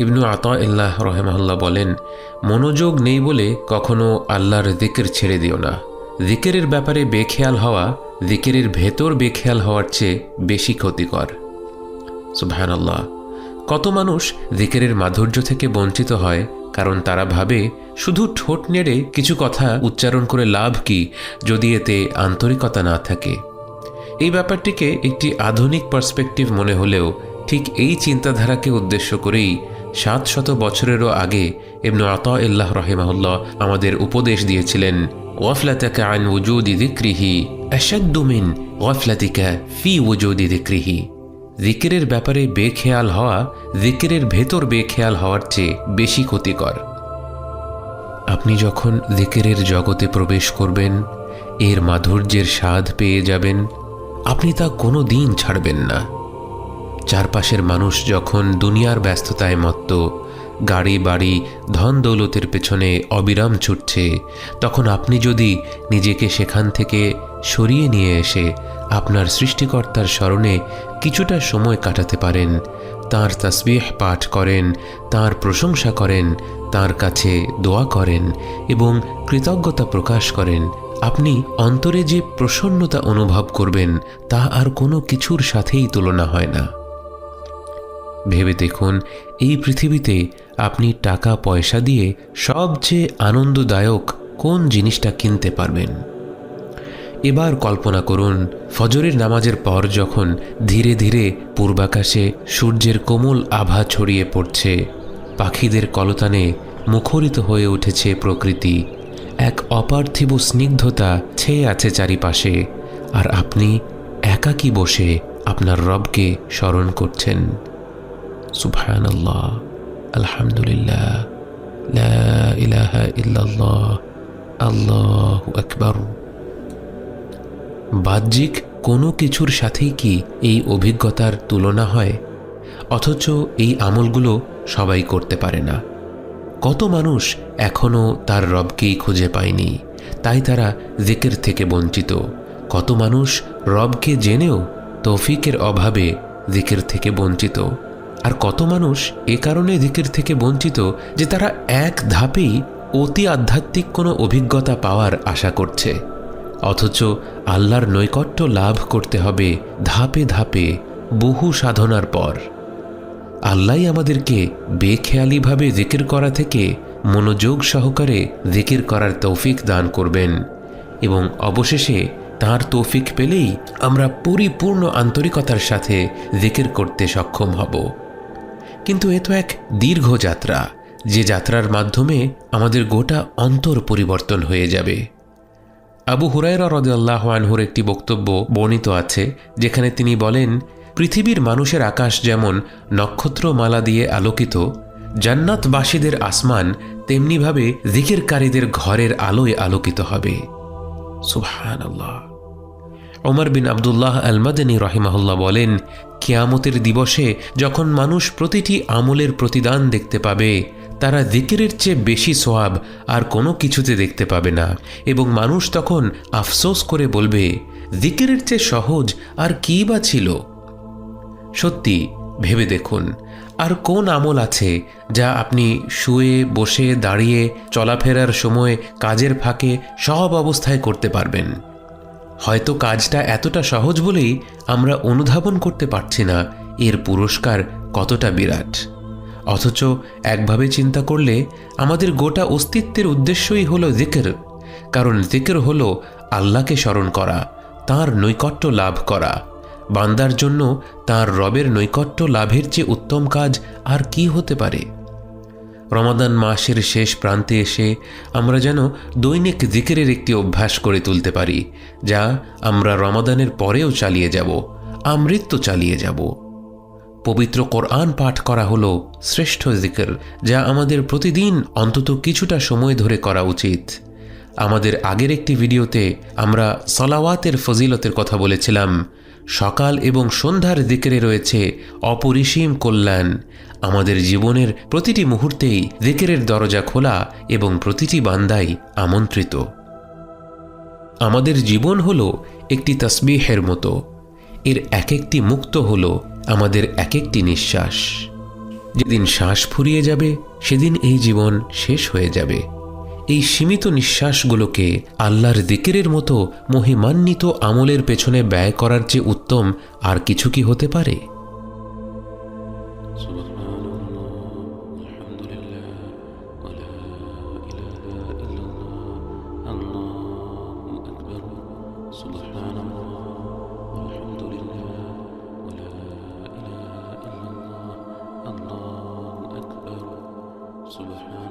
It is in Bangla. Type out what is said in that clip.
ইবনু আতাইল্লাহ রাহিমাহুল্লাহ বলেন, মনোযোগ নেই বলে কখনো আল্লাহর জিকির ছেড়ে দিও না। জিকিরের ব্যাপারে বেখেয়াল হওয়া জিকিরের ভেতর বেখেয়াল হওয়ার চেয়ে বেশি ক্ষতিকর। সুবহানাল্লাহ। কত মানুষ জিকিরের মাধুর্য থেকে বঞ্চিত হয় কারণ তারা ভাবে শুধু ঠোঁট নেড়ে কিছু কথা উচ্চারণ করে লাভ কি যদি এতে আন্তরিকতা না থাকে। এই ব্যাপারটিকে একটি আধুনিক পার্সপেক্টিভ মনে হলেও ঠিক এই চিন্তাধারাকে উদ্দেশ্য করেই 700 বছরেরও আগে ইবনু আতাইল্লাহ রাহিমাহুল্লাহ আমাদের উপদেশ দিয়েছিলেন, ওয়াফলাতাকা আন ওয়ুজুদি যিকরিহি আশাদ্দু মিন ওয়াফলাতিকা ফি ওয়ুজুদি যিকরিহি। জিকিরের ব্যাপারে বেখেয়াল হওয়া জিকিরের ভেতর বেখেয়াল হওয়ার চেয়ে বেশি ক্ষতিকর। আপনি যখন জিকিরের জগতে প্রবেশ করবেন, এর মাধুর্যের স্বাদ পেয়ে যাবেন, আপনি তা কোনো দিন ছাড়বেন না। চারপাশের মানুষ যখন দুনিয়ার ব্যস্ততায় মত্ত, গাড়ি বাড়ি ধন দৌলতের পেছনে অবিরাম ছুটছে, তখন আপনি যদি নিজেকে সেখান থেকে সরিয়ে নিয়ে এসে আপনার সৃষ্টিকর্তার স্মরণে কিছুটা সময় কাটাতে পারেন, তাঁর তাসবিহ পাঠ করেন, তাঁর প্রশংসা করেন, তাঁর কাছে দোয়া করেন এবং কৃতজ্ঞতা প্রকাশ করেন, আপনি অন্তরে যে প্রসন্নতা অনুভব করবেন তা আর কোনো কিছুর সাথেই তুলনা হয় না। ভেবে দেখুন, এই পৃথিবীতে আপনি টাকা পয়সা দিয়ে সবচেয়ে আনন্দদায়ক কোন জিনিসটা কিনতে পারবেন? এবার কল্পনা করুন, ফজরের নামাজের পর যখন ধীরে ধীরে পূর্বাকাশে সূর্যের কোমল আভা ছড়িয়ে পড়ছে, পাখিদের কলতানে মুখরিত হয়ে উঠেছে প্রকৃতি, এক অপার্থিব স্নিগ্ধতা ছেয়ে আছে চারিপাশে, আর আপনি একাকী বসে আপনার রবকে স্মরণ করছেন। সুবহানাল্লাহ, আলহামদুলিল্লাহ, লা ইলাহা ইল্লাল্লাহ, আল্লাহু আকবার। বাহ্যিক কোনো কিছুর সাথেই কি এই অভিজ্ঞতার তুলনা হয়? অথচ এই আমলগুলো সবাই করতে পারে না। কত মানুষ এখনও তার রবকেই খুঁজে পায়নি, তাই তারা জিকির থেকে বঞ্চিত। কত মানুষ রবকে জেনেও তৌফিকের অভাবে জিকির থেকে বঞ্চিত। আর কত মানুষ এ কারণে জিকির থেকে বঞ্চিত যে তারা এক ধাপেই অতি আধ্যাত্মিক কোনো অভিজ্ঞতা পাওয়ার আশা করছে, অথচ আল্লাহর নৈকট্য লাভ করতে হবে ধাপে ধাপে, বহু সাধনার পর। আল্লাহই আমাদেরকে বেখেয়ালিভাবে জিকির করা থেকে মনোযোগ সহকারে জিকির করার তৌফিক দান করবেন এবং অবশেষে তাঁর তৌফিক পেলেই আমরা পরিপূর্ণ আন্তরিকতার সাথে জিকির করতে সক্ষম হব। কিন্তু এ তো এক দীর্ঘ যাত্রা, যে যাত্রার মাধ্যমে আমাদের গোটা অন্তর পরিবর্তন হয়ে যাবে। আবু হুরায়রা রাদিয়াল্লাহু আনহুর একটি বক্তব্য বর্ণিত আছে, যেখানে তিনি বলেন, পৃথিবীর মানুষের আকাশ যেমন নক্ষত্রমালা দিয়ে আলোকিত, জান্নাতবাসীদের আসমান তেমনিভাবে জিকিরকারীদের ঘরের আলোয় আলোকিত হবে। সুবহানাল্লাহ। ওমর বিন আবদুল্লাহ আল মাদানী রাহিমাহুল্লাহ বলেন, কিয়ামতের দিবসে যখন মানুষ প্রতিটি আমলের প্রতিদান দেখতে পাবে, তারা জিকিরের চেয়ে বেশি সওয়াব আর কোনো কিছুতে দেখতে পাবে না, এবং মানুষ তখন আফসোস করে বলবে, জিকিরের চেয়ে সহজ আর কী বা ছিল? সত্যি ভেবে দেখুন, আর কোন আমল আছে যা আপনি শুয়ে বসে দাঁড়িয়ে চলাফেরার সময় কাজের ফাঁকে সব অবস্থায় করতে পারবেন? হয়তো কাজটা এতটা সহজ বলেই আমরা অনুধাবন করতে পারছি না এর পুরস্কার কতটা বিরাট। অথচ একভাবে চিন্তা করলে আমাদের গোটা অস্তিত্বের উদ্দেশ্যই হলো জিকির, কারণ জিকির হলো আল্লাহকে স্মরণ করা, তাঁর নৈকট্য লাভ করা। বান্দার জন্য তাঁর রবের নৈকট্য লাভের চেয়ে উত্তম কাজ আর কি হতে পারে? রমাদান মাসের শেষ প্রান্তে এসে আমরা যেন দৈনিক জিকিরের একটি অভ্যাস করে তুলতে পারি, যা আমরা রমাদানের পরেও চালিয়ে যাব, আমৃত্যু চালিয়ে যাব। পবিত্র কোরআন পাঠ করা হলো শ্রেষ্ঠ জিকির, যা আমাদের প্রতিদিন অন্তত কিছুটা সময় ধরে করা উচিত। আমাদের আগের একটি ভিডিওতে আমরা সালাওয়াতের ফজিলতের কথা বলেছিলাম। সকাল এবং সন্ধ্যার জিকিরে রয়েছে অপরিসীম কল্যাণ। আমাদের জীবনের প্রতিটি মুহূর্তেই জিকিরের দরজা খোলা এবং প্রতিটি বান্দাই আমন্ত্রিত। আমাদের জীবন হলো একটি তাসবিহের মতো, এর এক একটি মুক্ত হলো আমাদের এক একটি নিঃশ্বাস। যেদিন শ্বাস ফুরিয়ে যাবে সেদিন এই জীবন শেষ হয়ে যাবে। এই সীমিত নিঃশ্বাসগুলোকে আল্লাহর যিকিরের মতো মহিমান্বিত আমলের পেছনে ব্যয় করার চেয়ে উত্তম আর কিছু কি হতে পারে? سبحان